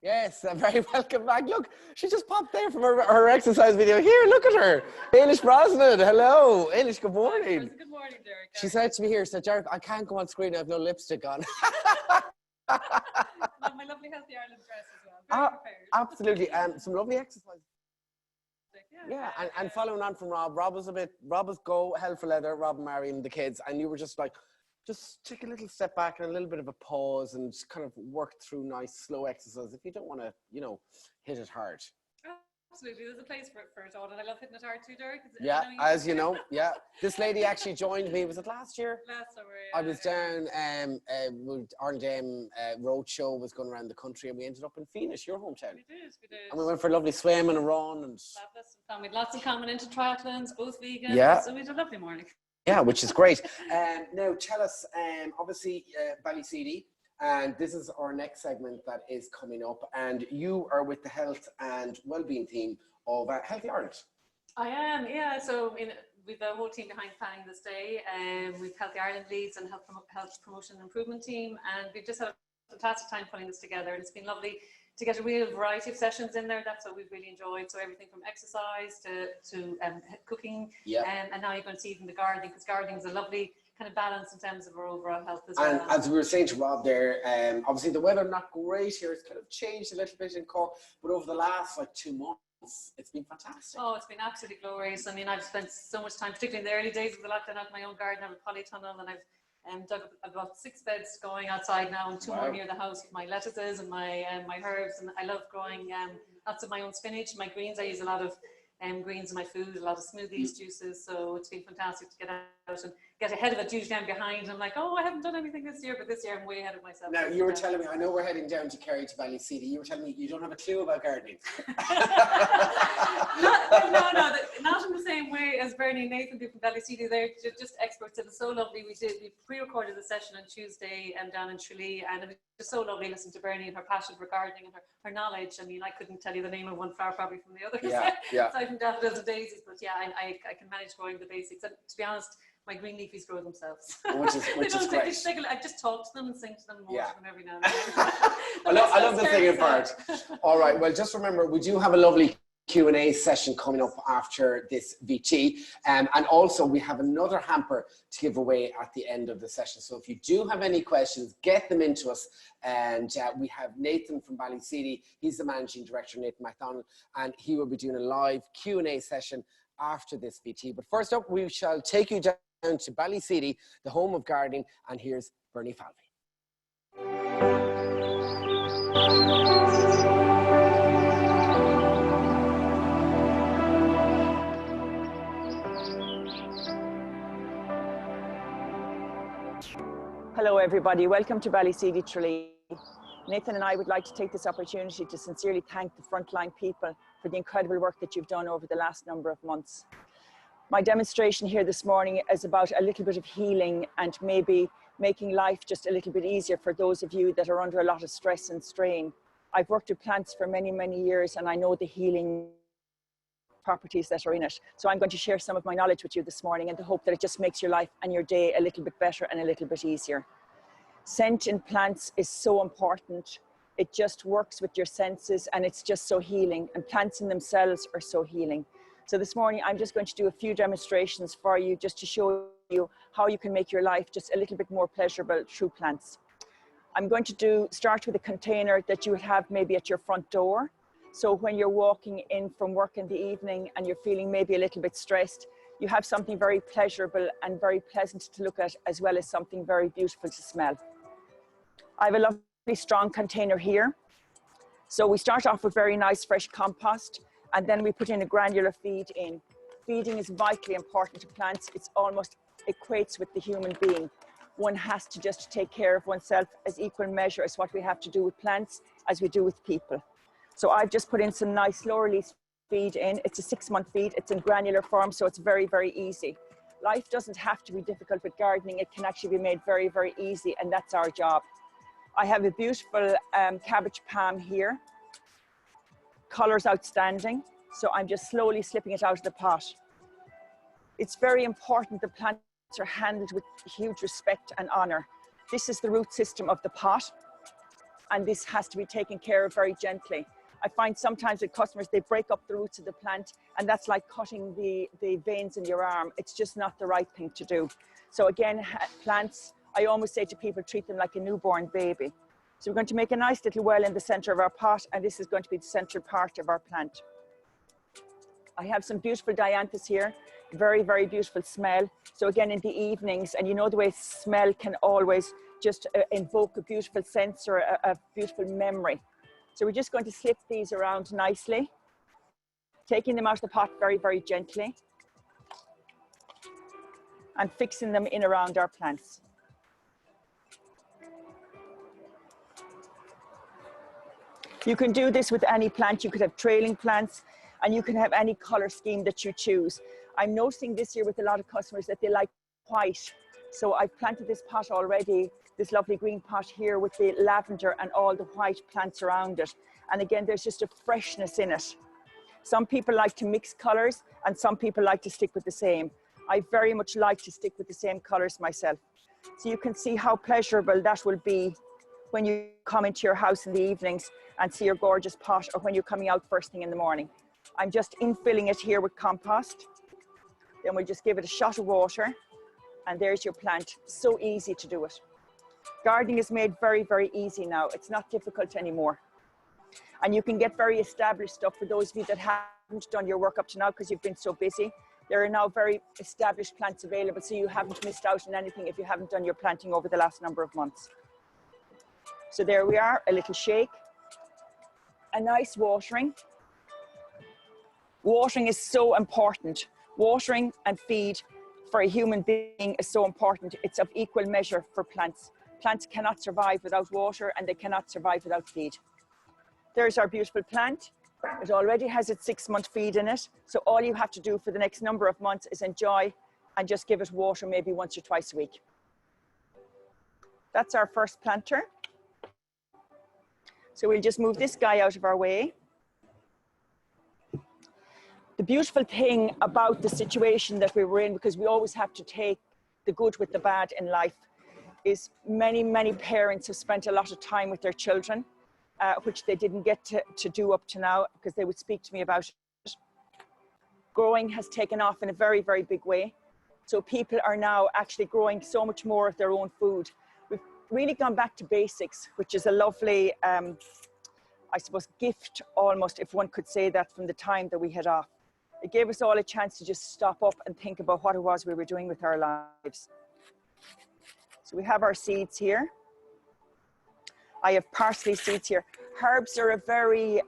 Yes, very welcome back. Look, she just popped there from her exercise video. Here, look at her. Ailish Brosnan, hello. Ailish, good morning. Good morning, Derek. She said to me here, said, Derek, I can't go on screen, I have no lipstick on. My lovely Healthy Ireland dress as well. Very prepared. Absolutely. Some lovely exercise. Yeah, and following on from Rob was go hell for leather, Rob and Mary and the kids, and you were just like, just take a little step back and a little bit of a pause and just kind of work through nice, slow exercise if you don't want to, hit it hard. Absolutely, there's a place for it all, and I love hitting it hard too, Derek. Yeah, as you know, yeah. This lady actually joined me, was it last year? Last summer, I was down, Arndame Roadshow was going around the country, and we ended up in Phoenix, your hometown. We did. And we went for a lovely swim and a run. And we had lots in common into triathlons, both vegan. Yeah. So we had a lovely morning. Yeah, which is great. Now, tell us, obviously, Ballyseedy, and this is our next segment that is coming up, and you are with the health and wellbeing team of Healthy Ireland. I am, yeah. So we've a whole team behind planning this day, and we've Healthy Ireland leads and health promotion and improvement team, and we've just had a fantastic time putting this together, and it's been lovely to get a real variety of sessions in there. That's what we've really enjoyed. So everything from exercise to cooking, and now you're going to see even the gardening, because gardening is a lovely kind of balance in terms of our overall health as well. And as we were saying to Rob there, obviously the weather not great here. It's kind of changed a little bit in Cork, but over the last 2 months, it's been fantastic. Oh, it's been absolutely glorious. I mean, I've spent so much time, particularly in the early days of the lockdown, out in my own garden. I have a polytunnel, and I've dug up about 6 beds going outside now, and 2 more near the house with my lettuces and my herbs. And I love growing lots of my own spinach, my greens. I use a lot of greens in my food, a lot of smoothies, juices. So it's been fantastic to get out and get ahead of it. Usually I'm behind. I'm like, oh, I haven't done anything this year, but this year I'm way ahead of myself. Now, you were telling me, I know we're heading down to Kerry to Ballyseedy. You were telling me you don't have a clue about gardening. No, not in the same way as Bernie and Nathan do from Ballyseedy. They're just experts. It was so lovely. We pre-recorded the session on Tuesday down in Tralee, and it was just so lovely listening to Bernie and her passion for gardening and her knowledge. I mean, I couldn't tell you the name of one flower probably from the other. Yeah. Aside from daffodils and daisies, but yeah, I can manage growing the basics. And to be honest, my green leafies grow themselves. Which is great. I just talk to them and sing to them and water them every now and then. I love the singing part. All right, well, just remember, we do have a lovely Q&A session coming up after this VT, and also we have another hamper to give away at the end of the session. So if you do have any questions, get them into us. And we have Nathan from Ballyseedy. He's the managing director, Nathan McDonnell, and he will be doing a live Q&A session after this VT. But first up, we shall take you down to Ballyseedy, the home of gardening, and here's Bernie Falvey. Hello everybody, welcome to Ballyseedy Tralee. Nathan and I would like to take this opportunity to sincerely thank the frontline people for the incredible work that you've done over the last number of months. My demonstration here this morning is about a little bit of healing and maybe making life just a little bit easier for those of you that are under a lot of stress and strain. I've worked with plants for many, many years, and I know the healing properties that are in it. So I'm going to share some of my knowledge with you this morning in the hope that it just makes your life and your day a little bit better and a little bit easier. Scent in plants is so important. It just works with your senses, and it's just so healing, and plants in themselves are so healing. So this morning I'm just going to do a few demonstrations for you just to show you how you can make your life just a little bit more pleasurable through plants. I'm going to start with a container that you would have maybe at your front door. So when you're walking in from work in the evening and you're feeling maybe a little bit stressed, you have something very pleasurable and very pleasant to look at, as well as something very beautiful to smell. I have a lovely strong container here. So we start off with very nice fresh compost, and then we put in a granular feed in. Feeding is vitally important to plants. It's almost equates with the human being. One has to just take care of oneself as equal measure as what we have to do with plants as we do with people. So I've just put in some nice slow release feed in. It's a 6-month feed. It's in granular form, so it's very, very easy. Life doesn't have to be difficult with gardening. It can actually be made very, very easy, and that's our job. I have a beautiful cabbage palm here. Color's outstanding. So I'm just slowly slipping it out of the pot. It's very important the plants are handled with huge respect and honor. This is the root system of the pot. and this has to be taken care of very gently. I find sometimes with customers, they break up the roots of the plant, and that's like cutting the veins in your arm. It's just not the right thing to do. So again, plants, I always say to people, treat them like a newborn baby. So we're going to make a nice little well in the center of our pot, and this is going to be the central part of our plant. I have some beautiful dianthus here, very, very beautiful smell. So again, in the evenings, and you know the way smell can always just invoke a beautiful sense or a beautiful memory. So we're just going to slip these around nicely, taking them out of the pot very, very gently, and fixing them in around our plants. You can do this with any plant. You could have trailing plants, and you can have any color scheme that you choose. I'm noticing this year with a lot of customers that they like white. So I've planted this pot already, this lovely green pot here with the lavender and all the white plants around it. And again, there's just a freshness in it. Some people like to mix colors, and some people like to stick with the same. I very much like to stick with the same colors myself. So you can see how pleasurable that will be when you come into your house in the evenings and see your gorgeous pot, or when you're coming out first thing in the morning. I'm just infilling it here with compost. Then we'll just give it a shot of water, and there's your plant. So easy to do it. Gardening is made very, very easy now. It's not difficult anymore. And you can get very established stuff for those of you that haven't done your work up to now because you've been so busy. There are now very established plants available, so you haven't missed out on anything if you haven't done your planting over the last number of months. So there we are, a little shake, a nice watering. Watering is so important. Watering and feed for a human being is so important. It's of equal measure for plants. Plants cannot survive without water, and they cannot survive without feed. There's our beautiful plant. It already has its 6-month feed in it. So all you have to do for the next number of months is enjoy and just give it water maybe once or twice a week. That's our first planter. So we'll just move this guy out of our way. The beautiful thing about the situation that we were in, because we always have to take the good with the bad in life, is many, many parents have spent a lot of time with their children, which they didn't get to do up to now, because they would speak to me about it. Growing has taken off in a very, very big way. So people are now actually growing so much more of their own food. We've really gone back to basics, which is a lovely, I suppose, gift almost, if one could say that, from the time that we had off. It gave us all a chance to just stop up and think about what it was we were doing with our lives. So we have our seeds here. I have parsley seeds here. Herbs are a very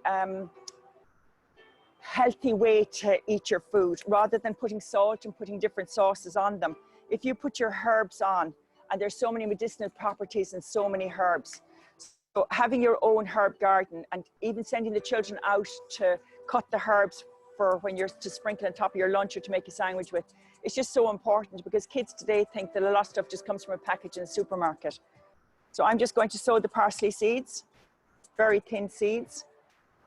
healthy way to eat your food, rather than putting salt and putting different sauces on them. If you put your herbs on, and there's so many medicinal properties in so many herbs. So having your own herb garden, and even sending the children out to cut the herbs for when you're to sprinkle on top of your lunch or to make a sandwich with, it's just so important, because kids today think that a lot of stuff just comes from a package in a supermarket. So I'm just going to sow the parsley seeds, very thin seeds.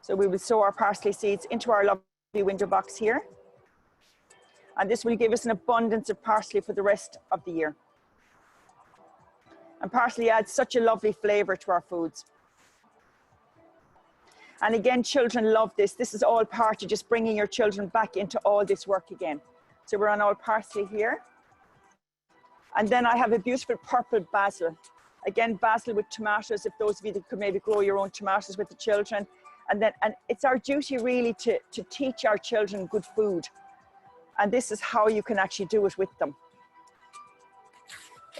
So we will sow our parsley seeds into our lovely window box here. And this will give us an abundance of parsley for the rest of the year. And parsley adds such a lovely flavor to our foods. And again, children love this. This is all part of just bringing your children back into all this work again. So we're on all parsley here. And then I have a beautiful purple basil. Again, basil with tomatoes, if those of you that could maybe grow your own tomatoes with the children. And it's our duty really to teach our children good food. And this is how you can actually do it with them.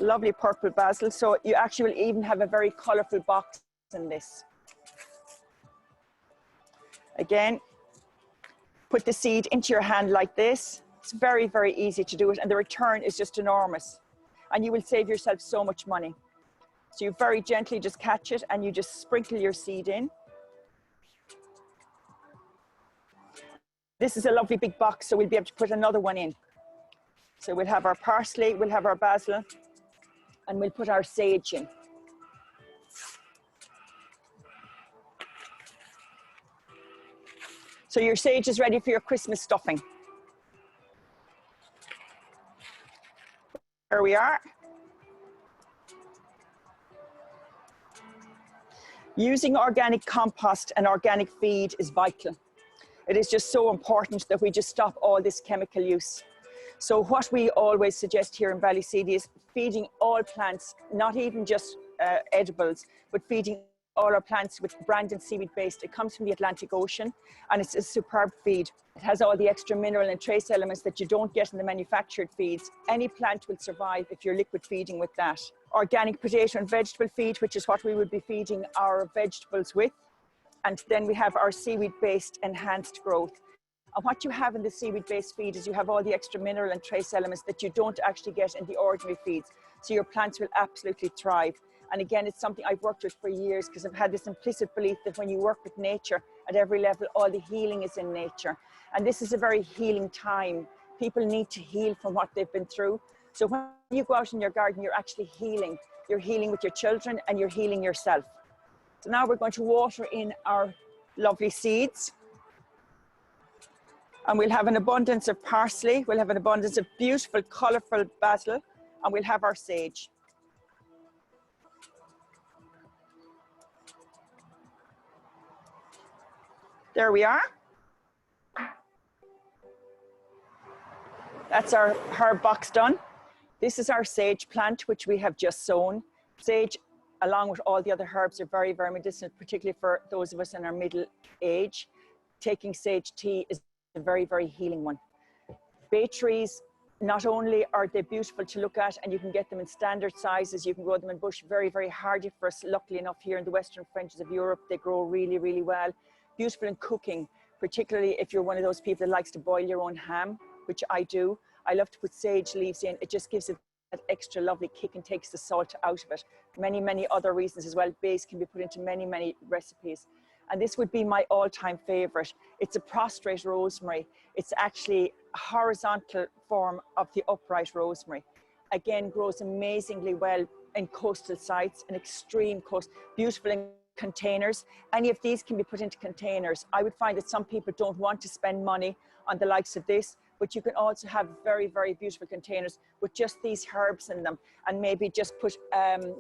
Lovely purple basil. So you actually will even have a very colorful box in this. Again, put the seed into your hand like this. It's very, very easy to do it, and the return is just enormous. And you will save yourself so much money. So you very gently just catch it, and you just sprinkle your seed in. This is a lovely big box, so we'll be able to put another one in. So we'll have our parsley, we'll have our basil, and we'll put our sage in. So your sage is ready for your Christmas stuffing. Here we are. Using organic compost and organic feed is vital. It is just so important that we just stop all this chemical use. So what we always suggest here in Ballyseedy is feeding all plants, not even just edibles, but feeding all our plants with Brandon seaweed based. It comes from the Atlantic Ocean and it's a superb feed. It has all the extra mineral and trace elements that you don't get in the manufactured feeds. Any plant will survive if you're liquid feeding with that. Organic potato and vegetable feed, which is what we would be feeding our vegetables with. And then we have our seaweed based enhanced growth. And what you have in the seaweed based feed is you have all the extra mineral and trace elements that you don't actually get in the ordinary feeds. So your plants will absolutely thrive. And again, it's something I've worked with for years because I've had this implicit belief that when you work with nature at every level, all the healing is in nature. And this is a very healing time. People need to heal from what they've been through. So when you go out in your garden, you're actually healing. You're healing with your children and you're healing yourself. So now we're going to water in our lovely seeds. And we'll have an abundance of parsley. We'll have an abundance of beautiful, colourful basil. And we'll have our sage. There we are. That's our herb box done. This is our sage plant, which we have just sown. Sage, along with all the other herbs, are very, very medicinal, particularly for those of us in our middle age. Taking sage tea is a very, very healing one. Bay trees, not only are they beautiful to look at, and you can get them in standard sizes, you can grow them in bush, very, very hardy for us. Luckily enough, here in the western fringes of Europe, they grow really, really well. Beautiful in cooking, particularly if you're one of those people that likes to boil your own ham, which I do. I love to put sage leaves in. It just gives it that extra lovely kick and takes the salt out of it. Many, many other reasons as well. Bays can be put into many, many recipes. And this would be my all-time favorite. It's a prostrate rosemary. It's actually a horizontal form of the upright rosemary. Again, grows amazingly well in coastal sites, in extreme coast, beautiful in containers. Any of these can be put into containers. I would find that some people don't want to spend money on the likes of this, but you can also have very, very beautiful containers with just these herbs in them, and maybe just put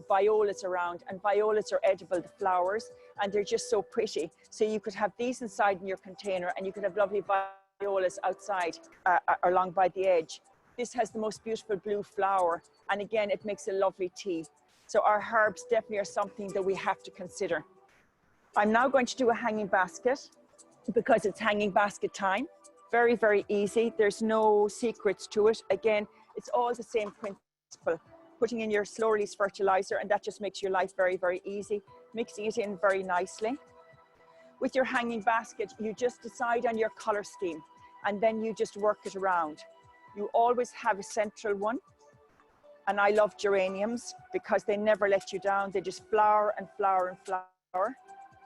violas around. And violas are edible, the flowers, and they're just so pretty. So you could have these inside in your container, and you could have lovely violas outside along by the edge. This has the most beautiful blue flower, and again, it makes a lovely tea. So our herbs definitely are something that we have to consider. I'm now going to do a hanging basket because it's hanging basket time. Very, very easy. There's no secrets to it. Again, it's all the same principle. Putting in your slow release fertilizer, and that just makes your life very, very easy. Mixing it in very nicely. With your hanging basket, you just decide on your color scheme, and then you just work it around. You always have a central one. And I love geraniums because they never let you down. They just flower and flower and flower.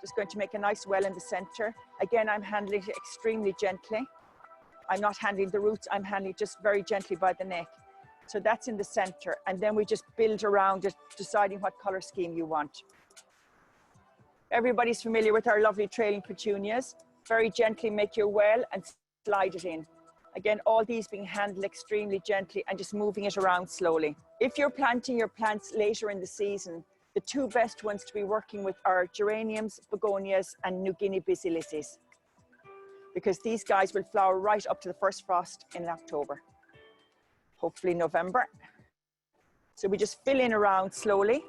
Just going to make a nice well in the center. Again, I'm handling it extremely gently. I'm not handling the roots, I'm handling it just very gently by the neck. So that's in the center. And then we just build around it, deciding what color scheme you want. Everybody's familiar with our lovely trailing petunias. Very gently make your well and slide it in. Again, all these being handled extremely gently and just moving it around slowly. If you're planting your plants later in the season, the two best ones to be working with are geraniums, begonias, and New Guinea basilices, because these guys will flower right up to the first frost in October, hopefully November. So we just fill in around slowly.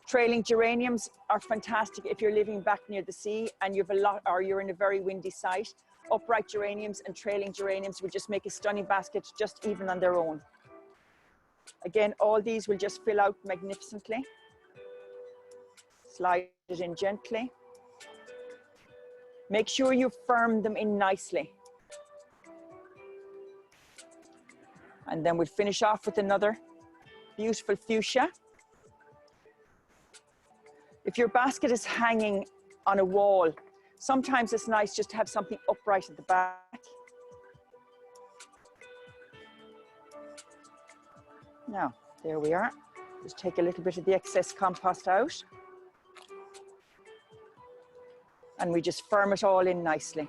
Trailing geraniums are fantastic if you're living back near the sea and you've a lot, or you're in a very windy site. Upright geraniums and trailing geraniums would just make a stunning basket just even on their own. Again, all these will just fill out magnificently. Slide it in gently. Make sure you firm them in nicely. And then we'll finish off with another beautiful fuchsia. If your basket is hanging on a wall, sometimes it's nice just to have something upright at the back. Now, there we are. Just take a little bit of the excess compost out. And we just firm it all in nicely.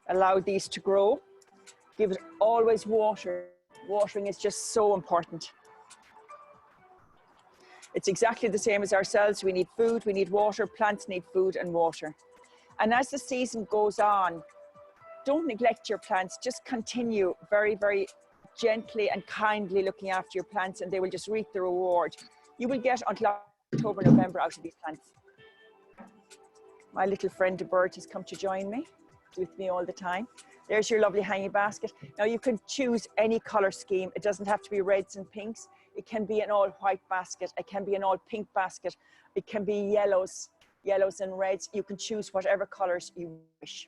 Allow these to grow. Give it always water. Watering is just so important. It's exactly the same as ourselves. We need food, we need water, plants need food and water. And as the season goes on, don't neglect your plants, just continue very, very gently and kindly looking after your plants, and they will just reap the reward. You will get until October, November out of these plants. My little friend, the bird, has come to join me. It's with me all the time. There's your lovely hanging basket. Now you can choose any color scheme. It doesn't have to be reds and pinks. It can be an all white basket. It can be an all pink basket. It can be yellows and reds. You can choose whatever colors you wish.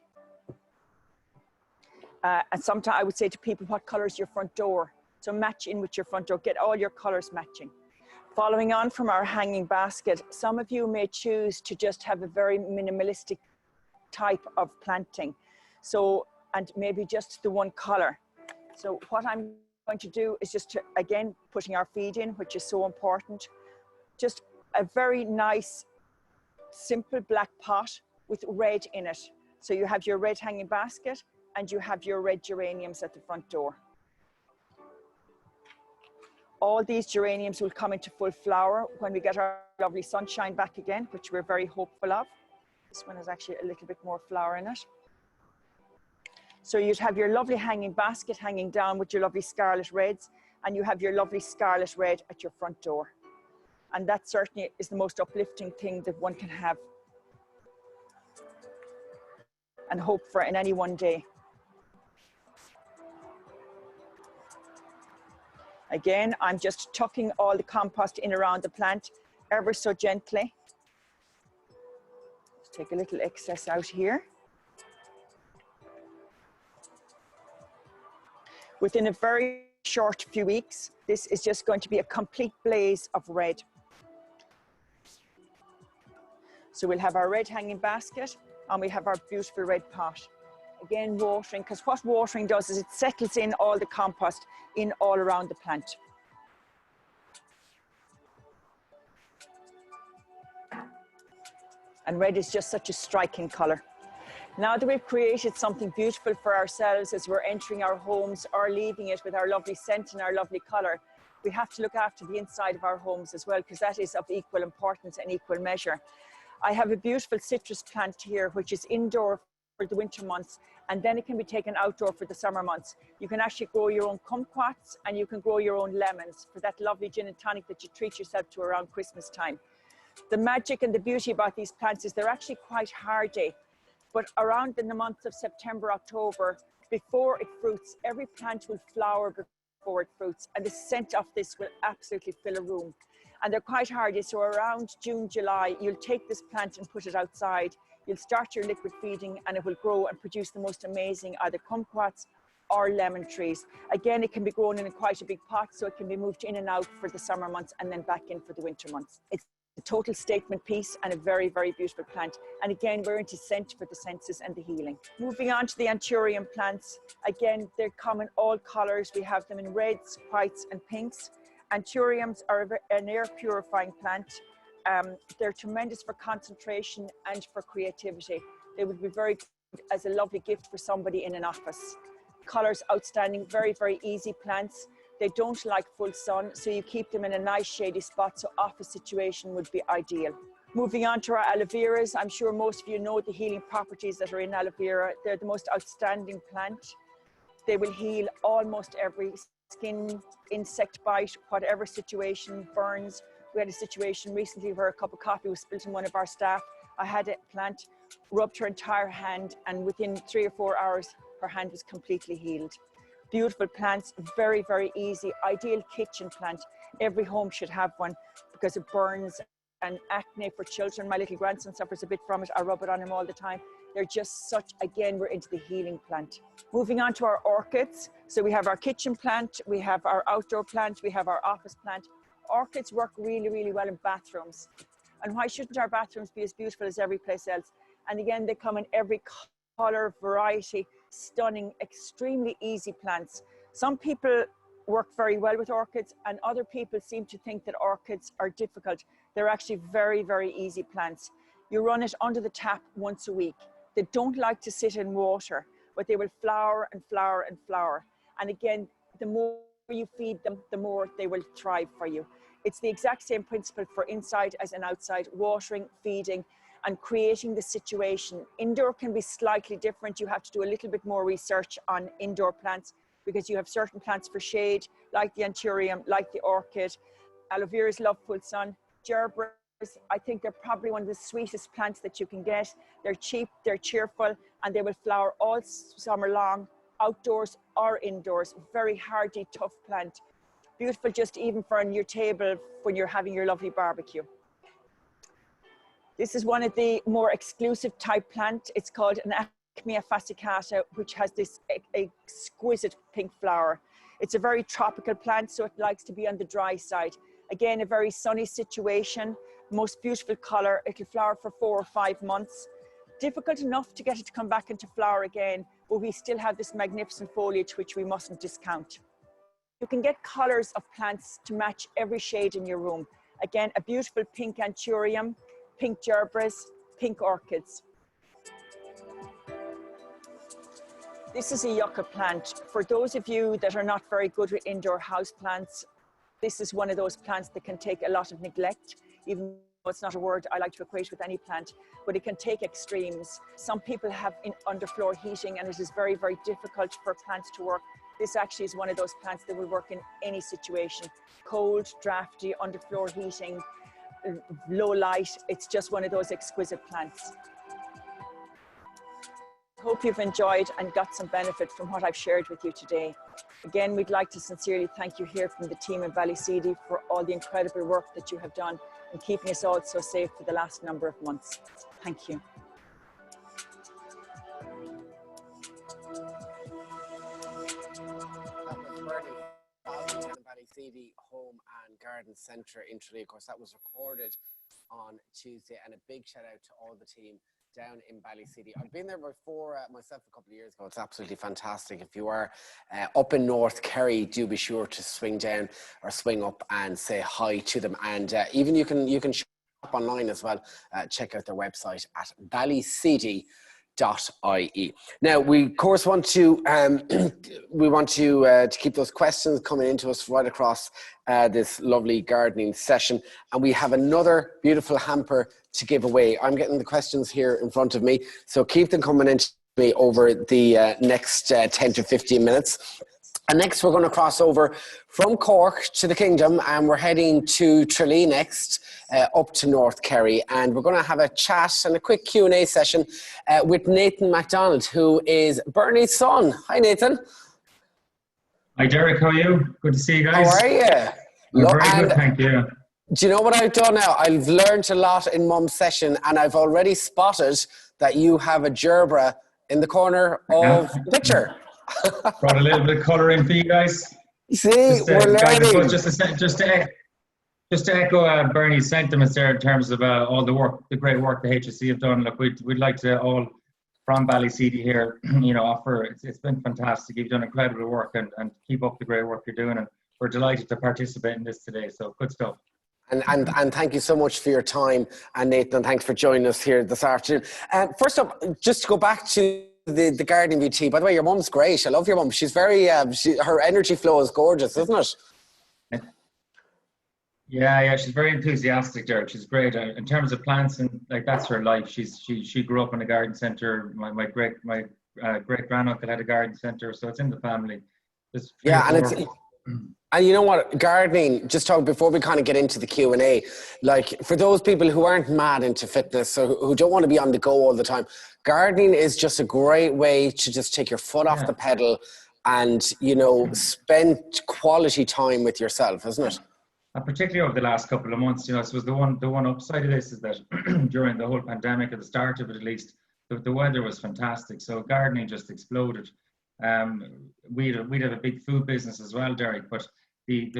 And sometimes I would say to people, what color is your front door? So match in with your front door, get all your colors matching. Following on from our hanging basket, some of you may choose to just have a very minimalistic type of planting. So, and maybe just the one color. So what I'm going to do is just to, again, putting our feed in, which is so important. Just a very nice, simple black pot with red in it. So you have your red hanging basket and you have your red geraniums at the front door. All these geraniums will come into full flower when we get our lovely sunshine back again, which we're very hopeful of. This one has actually a little bit more flower in it. So you'd have your lovely hanging basket hanging down with your lovely scarlet reds, and you have your lovely scarlet red at your front door. And that certainly is the most uplifting thing that one can have and hope for in any one day. Again, I'm just tucking all the compost in around the plant ever so gently. Let's take a little excess out here. Within a very short few weeks, this is just going to be a complete blaze of red. So we'll have our red hanging basket and we have our beautiful red pot. Again, watering, because what watering does is it settles in all the compost in all around the plant. And red is just such a striking color. Now that we've created something beautiful for ourselves as we're entering our homes or leaving it with our lovely scent and our lovely color, we have to look after the inside of our homes as well, because that is of equal importance and equal measure. I have a beautiful citrus plant here, which is indoor for the winter months, and then it can be taken outdoor for the summer months. You can actually grow your own kumquats and you can grow your own lemons for that lovely gin and tonic that you treat yourself to around Christmas time. The magic and the beauty about these plants is they're actually quite hardy, but around in the months of September, October, before it fruits, every plant will flower before it fruits, and the scent of this will absolutely fill a room. And they're quite hardy, so around June, July, you'll take this plant and put it outside. You'll start your liquid feeding and it will grow and produce the most amazing either kumquats or lemon trees. Again, it can be grown in quite a big pot, so it can be moved in and out for the summer months and then back in for the winter months. It's a total statement piece and a very, very beautiful plant. And again, we're into scent for the senses and the healing. Moving on to the anthurium plants. Again, they come in all colors. We have them in reds, whites and pinks. Anthuriums are an air purifying plant. They're tremendous for concentration and for creativity. They would be very good as a lovely gift for somebody in an office. Colors outstanding, very, very easy plants. They don't like full sun, so you keep them in a nice shady spot, so office situation would be ideal. Moving on to our aloe veras, I'm sure most of you know the healing properties that are in aloe vera. They're the most outstanding plant. They will heal almost every skin, insect bite, whatever situation, burns. We had a situation recently where a cup of coffee was spilled in one of our staff. I had a plant, rubbed her entire hand, and within 3 or 4 hours, her hand was completely healed. Beautiful plants, very, very easy, ideal kitchen plant. Every home should have one because it burns. And acne for children, my little grandson suffers a bit from it. I rub it on him all the time. They're just such, again, we're into the healing plant. Moving on to our orchids. So we have our kitchen plant, we have our outdoor plant, we have our office plant. Orchids work really, really well in bathrooms. And why shouldn't our bathrooms be as beautiful as every place else? And again, they come in every color, variety, stunning, extremely easy plants. Some people work very well with orchids and other people seem to think that orchids are difficult. They're actually very, very easy plants. You run it under the tap once a week. They don't like to sit in water, but they will flower and flower and flower. And again, the more you feed them, the more they will thrive for you. It's the exact same principle for inside as an outside, watering, feeding, and creating the situation. Indoor can be slightly different. You have to do a little bit more research on indoor plants because you have certain plants for shade, like the anthurium, like the orchid. Aloe veras love full sun. Gerbera, I think they're probably one of the sweetest plants that you can get. They're cheap, they're cheerful, and they will flower all summer long, outdoors or indoors. Very hardy, tough plant. Beautiful just even for on your table when you're having your lovely barbecue. This is one of the more exclusive type plant. It's called an Acmea fascicata, which has this exquisite pink flower. It's a very tropical plant, so it likes to be on the dry side. Again, a very sunny situation, most beautiful color. It'll flower for 4 or 5 months. Difficult enough to get it to come back into flower again, but we still have this magnificent foliage, which we mustn't discount. You can get colors of plants to match every shade in your room. Again, a beautiful pink anthurium, pink gerberas, pink orchids. This is a yucca plant. For those of you that are not very good with indoor house plants, this is one of those plants that can take a lot of neglect, even though it's not a word I like to equate with any plant, but it can take extremes. Some people have underfloor heating and it is very, very difficult for plants to work. This actually is one of those plants that will work in any situation. Cold, drafty, underfloor heating, low light. It's just one of those exquisite plants. Hope you've enjoyed and got some benefit from what I've shared with you today. Again, we'd like to sincerely thank you here from the team in Ballyseedy for all the incredible work that you have done in keeping us all so safe for the last number of months. Thank you. Ballyseedy Home and Garden Centre in Tralee. Of course, that was recorded on Tuesday, and a big shout out to all the team down in Ballyseedy. I've been there before myself a couple of years ago. It's absolutely fantastic. If you are up in North Kerry, do be sure to swing down or swing up and say hi to them. And even you can shop online as well. Check out their website at ballyseedy.ie. Now, we of course want to to keep those questions coming into us right across this lovely gardening session, and we have another beautiful hamper to give away. I'm getting the questions here in front of me, so keep them coming into me over the next 10 to 15 minutes. And next, we're going to cross over from Cork to the Kingdom, and we're heading to Tralee next, up to North Kerry. And we're going to have a chat and a quick Q&A session with Nathan McDonnell, who is Bernie's son. Hi, Nathan. Hi, Derek. How are you? Good to see you guys. How are you? Very good, thank you. Do you know what I've done now? I've learned a lot in Mum's session, and I've already spotted that you have a gerbera in the corner of the picture. Brought a little bit of colour in for you guys. See, we're learning. Guys, just to echo Bernie's sentiments there in terms of all the great work the HSC have done. Look, we'd like to all from Ballyseedy here, offer. It's been fantastic. You've done incredible work, and keep up the great work you're doing. And we're delighted to participate in this today. So good stuff. And thank you so much for your time, and Nathan, thanks for joining us here this afternoon. First up, just to go back to the gardening VT. By the way, your mum's great. I love your mum. She's very her energy flow is gorgeous, isn't it? Yeah, she's very enthusiastic, Derek. She's great in terms of plants, and like that's her life. She grew up in a garden centre. My great granduncle had a garden centre, so it's in the family. And you know what, gardening, just talk before we kind of get into the Q&A, like for those people who aren't mad into fitness or who don't want to be on the go all the time, gardening is just a great way to just take your foot off the pedal and, spend quality time with yourself, isn't it? And particularly over the last couple of months, I suppose the one upside of this is that during the whole pandemic, at the start of it at least, the weather was fantastic. So gardening just exploded. We'd have a big food business as well, Derek, but the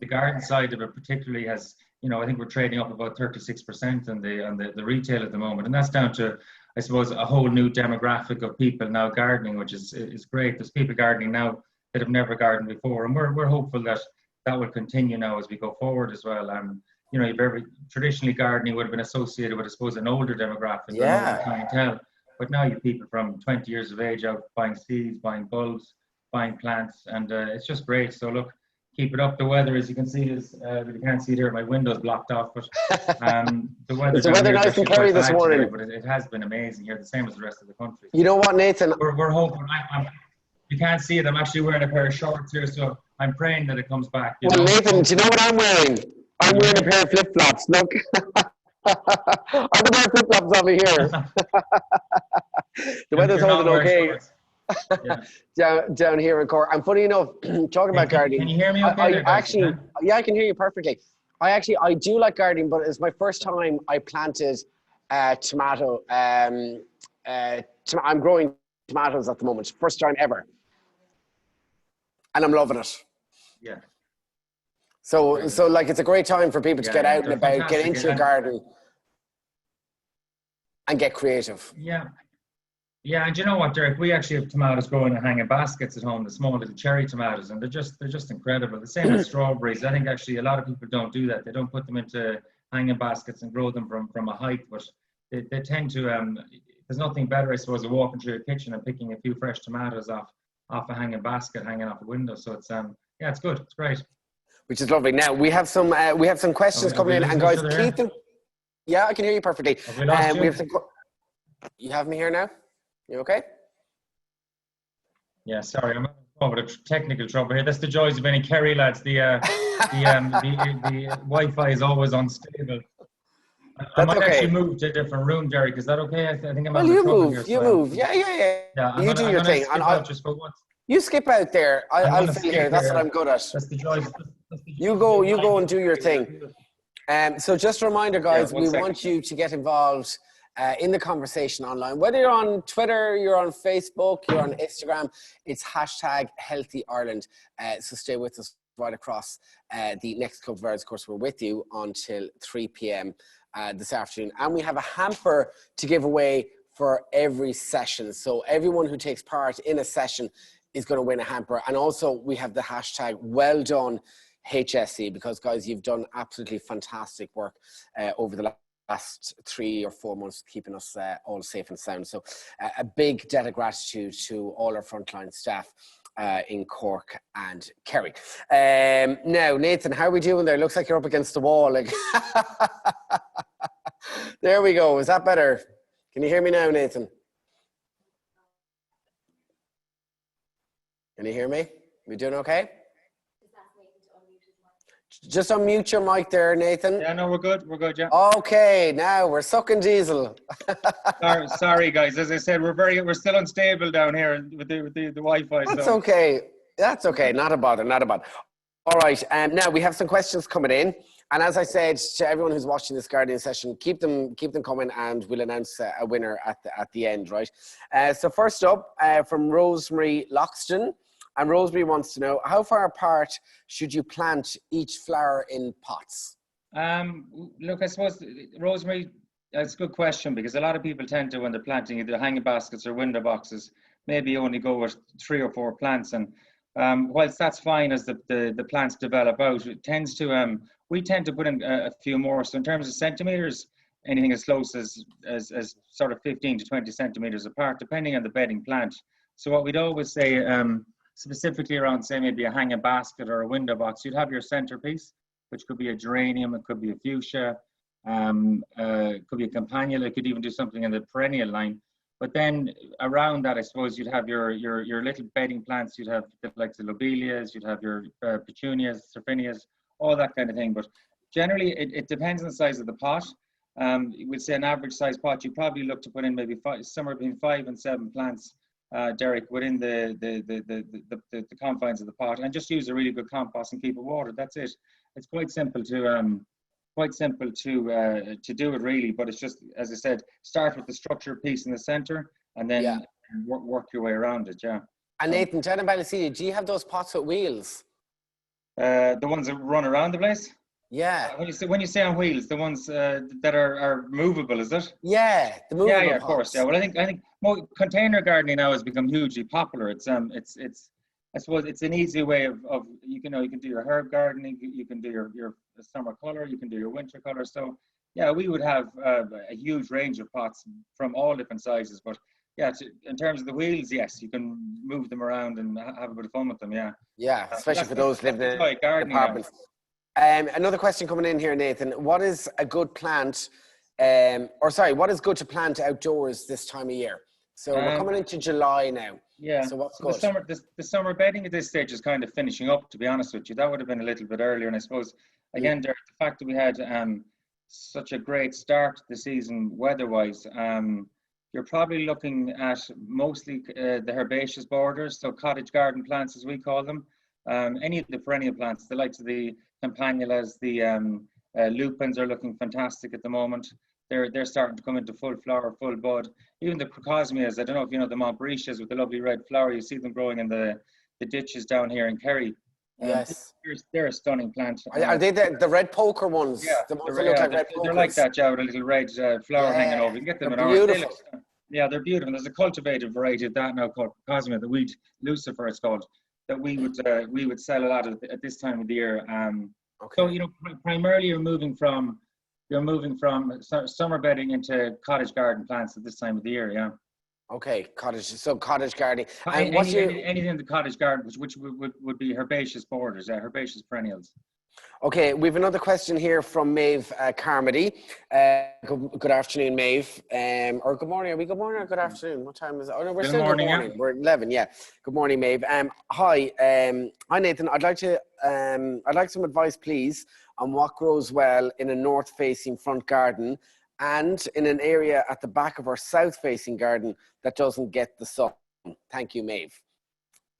garden side of it particularly has, I think we're trading up about 36% on the retail at the moment, and that's down to, I suppose, a whole new demographic of people now gardening, which is great. There's people gardening now that have never gardened before, and we're hopeful that will continue now as we go forward as well. Traditionally gardening would have been associated with, I suppose, an older demographic, an older clientele. But now you have people from 20 years of age out buying seeds, buying bulbs, buying plants, and it's just great. So look, keep it up. The weather, as you can see, is you can't see it here. My window's blocked off, but the weather. Is the weather nice in Kerry this morning? Today, but it has been amazing here, the same as the rest of the country. You know what, Nathan? We're hoping. You can't see it. I'm actually wearing a pair of shorts here, so I'm praying that it comes back. Well, Nathan, do you know what I'm wearing? I'm wearing a pair of flip-flops. Look. I'm the pair of flip-flops over here. The weather's holding okay. down here in Cork. And funny enough, talking about gardening. Can you hear me okay? I can hear you perfectly. I do like gardening, but it's my first time I planted tomato. I'm growing tomatoes at the moment. First time ever. And I'm loving it. Yeah. So like it's a great time for people to get out and about, get into your garden and get creative. Yeah. Yeah, and you know what, Derek? We actually have tomatoes growing in hanging baskets at home, the small little cherry tomatoes, and they're just incredible. The same as strawberries. I think actually a lot of people don't do that. They don't put them into hanging baskets and grow them from a height, but they tend to. There's nothing better, I suppose, than walking through your kitchen and picking a few fresh tomatoes off a hanging basket, hanging off a window. So it's it's good. It's great. Which is lovely. Now we have some questions coming in, and guys, keep them. Yeah, I can hear you perfectly. We have you have me here now. You okay? Yeah, sorry, I'm having a technical trouble here. That's the joys of any Kerry lads. The Wi-Fi is always unstable. I might actually move to a different room, Derek. Is that okay? I think I'm. Well, you move. You move. Yeah. You do your thing, and just for once. You skip out there. I'll sit here. That's what I'm good at. That's the joys. You go and do your thing. So just a reminder, guys, we want you to get involved in the conversation online. Whether you're on Twitter, you're on Facebook, you're on Instagram, it's #HealthyIreland. So stay with us right across the next couple of hours. Of course, we're with you until 3 p.m. This afternoon. And we have a hamper to give away for every session. So everyone who takes part in a session is going to win a hamper. And also we have the #WELLdone HSE, because guys, you've done absolutely fantastic work over the last 3 or 4 months, keeping us all safe and sound. So a big debt of gratitude to all our frontline staff in Cork and Kerry. Now, Nathan, how are we doing there? Looks like you're up against the wall. Like, there we go. Is that better? Can you hear me now, Nathan? Can you hear me? We doing okay? Just unmute your mic there, Nathan. Yeah, no, we're good. We're good, yeah. Okay, now we're sucking diesel. sorry, guys. As I said, we're still unstable down here with the Wi-Fi. That's okay. That's okay. Not a bother. Not a bother. All right. Now we have some questions coming in, and as I said to everyone who's watching this gardening session, keep them coming, and we'll announce a winner at the end, right? So first up, from Rosemary Loxton. And Rosemary wants to know, how far apart should you plant each flower in pots? Look, I suppose, Rosemary, that's a good question, because a lot of people tend to, when they're planting either hanging baskets or window boxes, maybe only go with 3 or 4 plants. And whilst that's fine as the plants develop out, it tends to, we tend to put in a few more. So in terms of centimetres, anything as close as sort of 15 to 20 centimetres apart, depending on the bedding plant. So what we'd always say, specifically around, say, maybe a hanging basket or a window box, you'd have your centerpiece, which could be a geranium, it could be a fuchsia, it could be a campanula, it could even do something in the perennial line. But then around that, I suppose you'd have your little bedding plants, you'd have like the lobelias, you'd have your petunias, serfinias, all that kind of thing. But generally, it depends on the size of the pot. We'd say an average size pot, you probably look to put in maybe somewhere between 5 and 7 plants, Derek, within the confines of the pot, and just use a really good compost and keep it watered. That's it. It's quite simple to do it, really. But it's just, as I said, start with the structure piece in the center, and then work your way around it. Yeah. And Nathan, down in Ballyseedy, do you have those pots with wheels? The ones that run around the place. Yeah. When you say on wheels, the ones that are movable, is it? Yeah, the movable. Yeah, of course. Yeah. Well, I think more container gardening now has become hugely popular. It's I suppose it's an easy way of you can do your herb gardening, you can do your summer color, you can do your winter color. So yeah, we would have a huge range of pots from all different sizes, but yeah, in terms of the wheels, yes, you can move them around and have a bit of fun with them. Yeah. Yeah, especially for those living in gardening. apartments. Another question coming in here, Nathan. What is a good plant, what is good to plant outdoors this time of year? So we're coming into July now. Yeah. So what's good? The summer bedding at this stage is kind of finishing up, to be honest with you. That would have been a little bit earlier. And I suppose, again, Derek, the fact that we had such a great start to the season weather-wise, you're probably looking at mostly the herbaceous borders, so cottage garden plants, as we call them. Any of the perennial plants, the likes of the campanulas, the lupins are looking fantastic at the moment. They're starting to come into full flower, full bud. Even the crocosmias, I don't know if you know the Montbretias with the lovely red flower, you see them growing in the ditches down here in Kerry. Yes. They're a stunning plant. Are they the red poker ones? Yeah, the ones that look like red pokers? They're like that, yeah, with a little red flower hanging over. You can get them in ours. Beautiful. Yeah, they're beautiful. There's a cultivated variety of that now called Crocosmia, the wheat Lucifer it's called, that we would sell a lot of at this time of the year. So primarily you're moving from summer bedding into cottage garden plants at this time of the year. Yeah. Okay, cottage gardening. And anything in the cottage garden, which would be herbaceous borders, herbaceous perennials. Okay, we have another question here from Maeve Carmody. Good afternoon, Maeve. Or good morning. Are we good morning or good afternoon? What time is it? Oh no, we're still good morning. Yeah. We're 11. Yeah. Good morning, Maeve. Hi, Nathan. I'd like some advice, please, on what grows well in a north-facing front garden and in an area at the back of our south-facing garden that doesn't get the sun. Thank you, Maeve.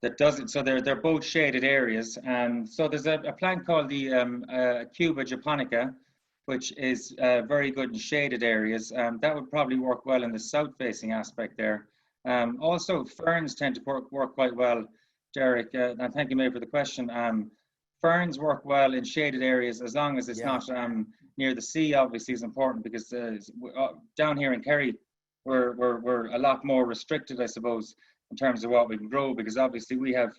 That doesn't, so they're both shaded areas. So there's a plant called the Cuba japonica, which is very good in shaded areas. That would probably work well in the south-facing aspect there. Also, ferns tend to work quite well, Derek. And thank you, Maeve, for the question. Ferns work well in shaded areas as long as it's not near the sea. Obviously, is important because down here in Kerry, we're a lot more restricted, I suppose, in terms of what we can grow, because obviously we have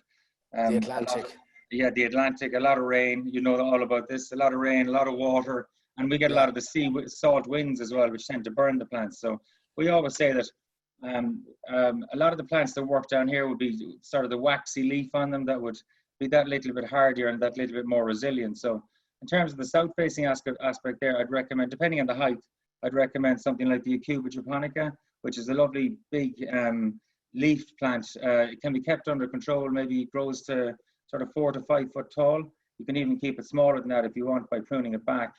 the Atlantic. The Atlantic, a lot of rain, you know all about this, a lot of rain, a lot of water, and we get a lot of the sea salt winds as well, which tend to burn the plants. So we always say that a lot of the plants that work down here would be sort of the waxy leaf on them that would be that little bit hardier and that little bit more resilient. So in terms of the south-facing aspect there, I'd recommend, depending on the height, I'd recommend something like the Cuba japonica, which is a lovely big leaf plant. It can be kept under control. Maybe it grows to sort of 4 to 5 foot tall. You can even keep it smaller than that if you want by pruning it back.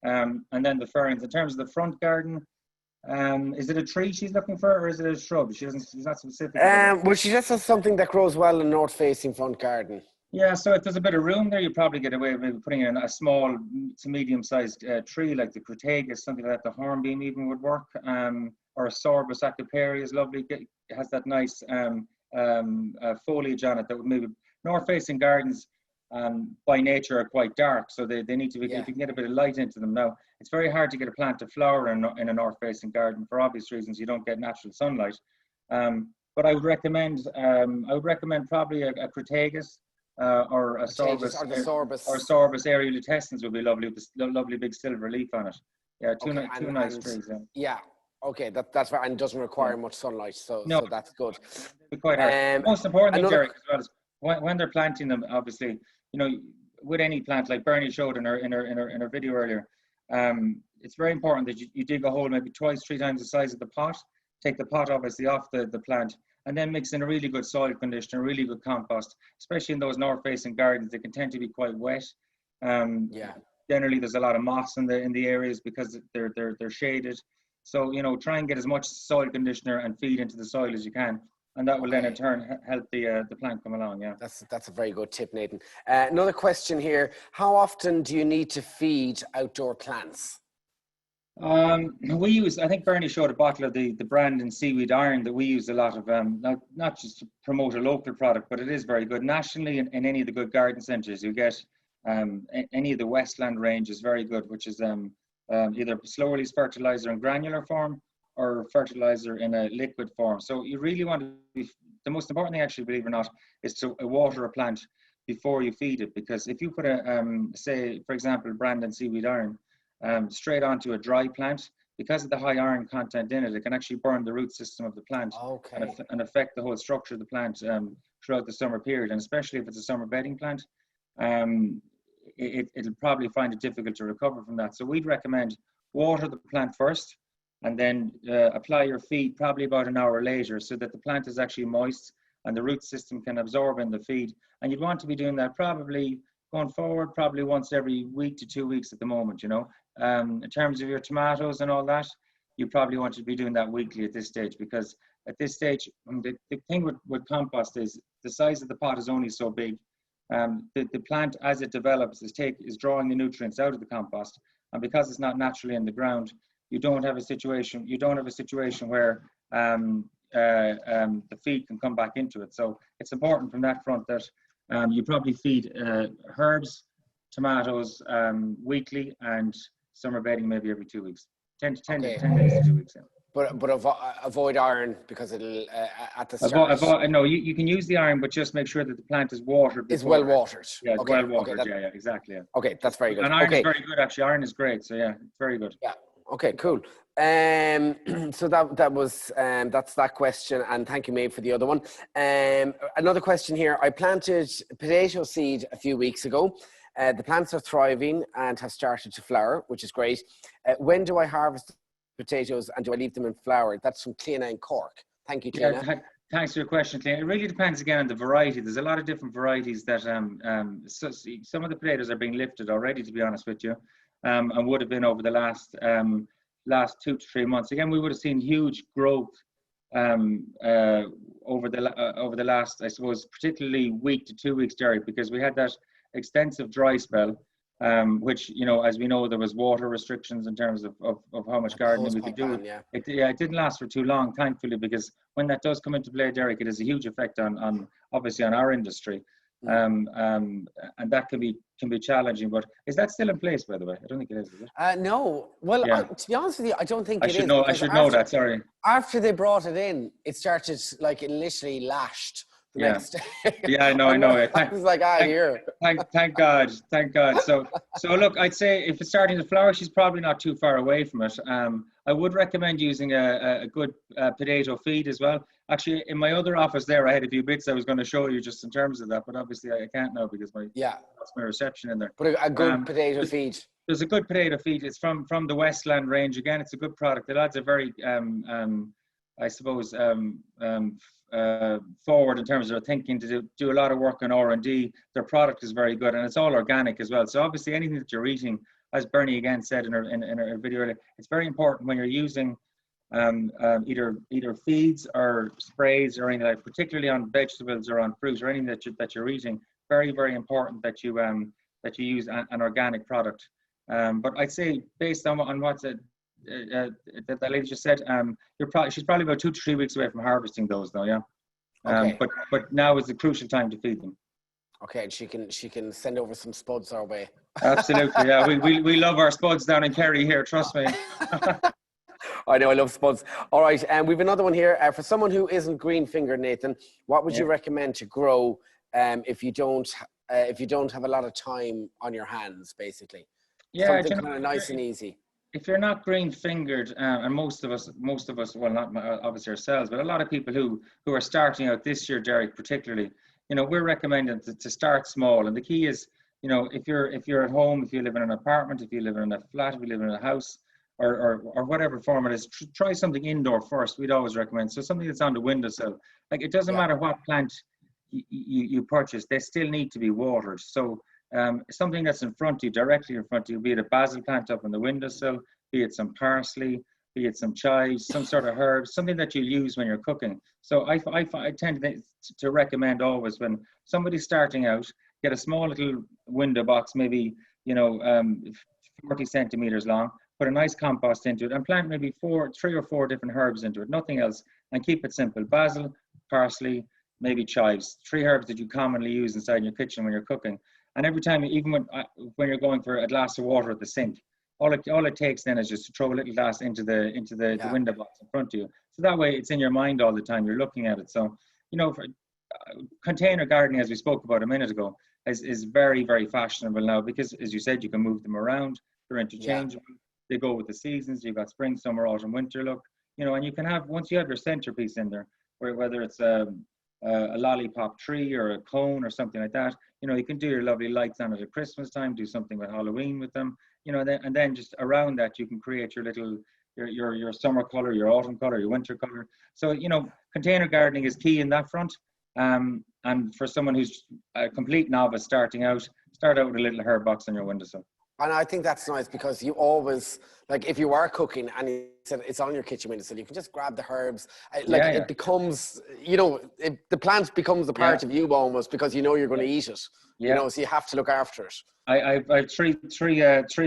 And then the ferns. In terms of the front garden, is it a tree she's looking for, or is it a shrub? She's not specific. Well, she just has something that grows well in north-facing front garden. Yeah, so if there's a bit of room there, you probably get away with maybe putting in a small to medium-sized tree like the crataegus, something like that. The hornbeam even would work. Or a sorbus acroperi is lovely. It has that nice foliage on it that would maybe north-facing gardens by nature are quite dark, so they need to be. If you can get a bit of light into them. Now, it's very hard to get a plant to flower in a north-facing garden for obvious reasons. You don't get natural sunlight. But I would recommend probably a crataegus or a sorbus or sorbus aerulitescens would be lovely with a lovely big silver leaf on it. Yeah, two nice trees. Yeah. Okay, that's right, and it doesn't require much sunlight, so that's good. Quite hard. Most important, Derek, as well, is when they're planting them, obviously, with any plant, like Bernie showed in her video earlier, it's very important that you dig a hole maybe 2-3 times the size of the pot. Take the pot obviously off the plant, and then mix in a really good soil conditioner, really good compost, especially in those north-facing gardens. They can tend to be quite wet. Generally, there's a lot of moss in the areas because they're shaded. So, try and get as much soil conditioner and feed into the soil as you can. And that will then in turn help the plant come along, yeah. That's a very good tip, Nathan. Another question here. How often do you need to feed outdoor plants? We use, I think Bernie showed a bottle of the brand and seaweed iron that we use a lot of, not just to promote a local product, but it is very good. Nationally, in any of the good garden centres, you get any of the Westland range is very good, which is either slow release fertilizer in granular form or fertilizer in a liquid form. So you really want to be, the most important thing actually, believe it or not, is to water a plant before you feed it. Because if you put say, for example, Brandon seaweed iron straight onto a dry plant, because of the high iron content in it, it can actually burn the root system of the plant and affect the whole structure of the plant throughout the summer period. And especially if it's a summer bedding plant, it'll probably find it difficult to recover from that. So we'd recommend water the plant first, and then apply your feed probably about an hour later, so that the plant is actually moist and the root system can absorb in the feed. And you'd want to be doing that probably going forward, probably once every week to 2 weeks at the moment, you know. In terms of your tomatoes and all that, you probably want to be doing that weekly at this stage, because at this stage, the thing with compost is the size of the pot is only so big. The plant, as it develops, is drawing the nutrients out of the compost, and because it's not naturally in the ground, you don't have a situation where the feed can come back into it. So it's important from that front that you probably feed herbs, tomatoes weekly, and summer bedding maybe every 2 weeks. 10 days to 2 weeks. Yeah. But avoid iron, because it'll at the start. No, you can use the iron, but just make sure that the plant is watered. It's well watered. Yeah, it's well watered. Yeah, exactly. Yeah. Okay, that's very good. And iron is very good, actually. Iron is great. So yeah, it's very good. Yeah. Okay, cool. So that was that's that question, and thank you, Maeve, for the other one. Another question here. I planted potato seed a few weeks ago. The plants are thriving and have started to flower, which is great. When do I harvest potatoes, and do I leave them in flower? That's from Cleena in Cork. Thank you, Cleena. Yeah, thanks for your question, Cleena. It really depends again on the variety. There's a lot of different varieties that so some of the potatoes are being lifted already, to be honest with you, and would have been over the last 2 to 3 months. Again, we would have seen huge growth over the last, I suppose, particularly week to 2 weeks, Derek, because we had that extensive dry spell, which, you know, as we know, there was water restrictions in terms of how much gardening we could do. It didn't last for too long, thankfully, because when that does come into play, Derek, it has a huge effect on obviously on our industry. And that can be challenging. But is that still in place, by the way? I don't think it is it? No. Well, yeah. To be honest with you, I don't think it is. I should know that. Sorry. After they brought it in, it started, like, it literally lashed the next day. Yeah, I know. I was like, here. Thank God. So look, I'd say if it's starting to flower, she's probably not too far away from it. I would recommend using a good potato feed as well. Actually, in my other office there, I had a few bits I was going to show you just in terms of that, but obviously I can't now because that's my reception in there. But a good potato feed. There's a good potato feed. It's from the Westland range. Again, it's a good product. The lads are very, I suppose, forward in terms of their thinking to do a lot of work on R&D. Their product is very good, and it's all organic as well. So obviously anything that you're eating, as Bernie again said in her video earlier, it's very important when you're using either feeds or sprays or anything like, particularly on vegetables or on fruit or anything that you're eating. Very, very important that you use an organic product. But I'd say based on what that lady just said, she's probably about 2 to 3 weeks away from harvesting those, though. Yeah. Okay. But now is the crucial time to feed them. Okay, and she can send over some spuds our way. Absolutely, yeah. We love our spuds down in Kerry here. Trust me. I know, I love spuds. All right, and we've another one here. For someone who isn't green fingered, Nathan, what would you recommend to grow if you don't have a lot of time on your hands, basically? Yeah, something kind of nice and easy. If you're not green fingered, and most of us, well, not obviously ourselves, but a lot of people who are starting out this year, Derek, particularly, you know, we're recommending to start small. And the key is, you know, if you're at home, if you live in an apartment, if you live in a flat, if you live in a house, or whatever form it is, try something indoor first. We'd always recommend. So something that's on the windowsill. Like, it doesn't matter what plant you purchase, they still need to be watered. So something that's in front of you, directly in front of you, be it a basil plant up on the windowsill, be it some parsley, be it some chives, some sort of herbs, something that you use when you're cooking. So I tend to recommend always, when somebody's starting out, get a small little window box, maybe, you know, 40 centimeters long, put a nice compost into it, and plant maybe 3 or 4 different herbs into it, nothing else, and keep it simple. Basil, parsley, maybe chives, 3 herbs that you commonly use inside your kitchen when you're cooking. And every time, even when you're going for a glass of water at the sink, all it takes then is just to throw a little glass into the window box in front of you. So that way it's in your mind all the time, you're looking at it. So, you know, for container gardening, as we spoke about a minute ago, is very, very fashionable now, because, as you said, you can move them around, they're interchangeable. they go with the seasons. You've got spring, summer, autumn, winter look, you know, and you can have, once you have your centerpiece in there, whether it's a lollipop tree or a cone or something like that, you know, you can do your lovely lights on it at Christmas time, do something with Halloween with them, you know, and then just around that, you can create your little, your summer color, your autumn color, your winter color. So, you know, container gardening is key in that front. And for someone who's a complete novice starting out, start out with a little herb box on your windowsill. And I think that's nice because you always, like if you are cooking and you said it's on your kitchen windowsill, you can just grab the herbs. Like it becomes, you know, the plant becomes a part of you almost because you know you're going to eat it. You know, so you have to look after it. I have three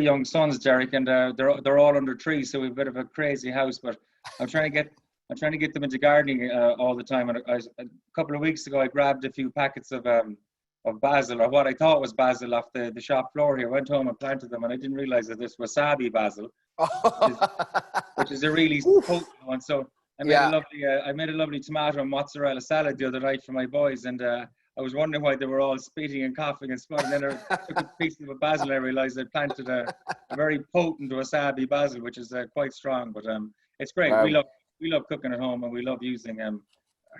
young sons, Derek, and they're all under trees, so we've a bit of a crazy house. But I'm trying to get them into gardening all the time. And a couple of weeks ago, I grabbed a few packets of basil, or what I thought was basil, off the shop floor here. Went home and planted them, and I didn't realize that this was wasabi basil, which is a really potent one. So I made a lovely tomato and mozzarella salad the other night for my boys, and I was wondering why they were all spitting and coughing and spitting. And then I took a piece of a basil, and I realized I planted a very potent wasabi basil, which is quite strong. But it's great. Wow. We love cooking at home, and we love using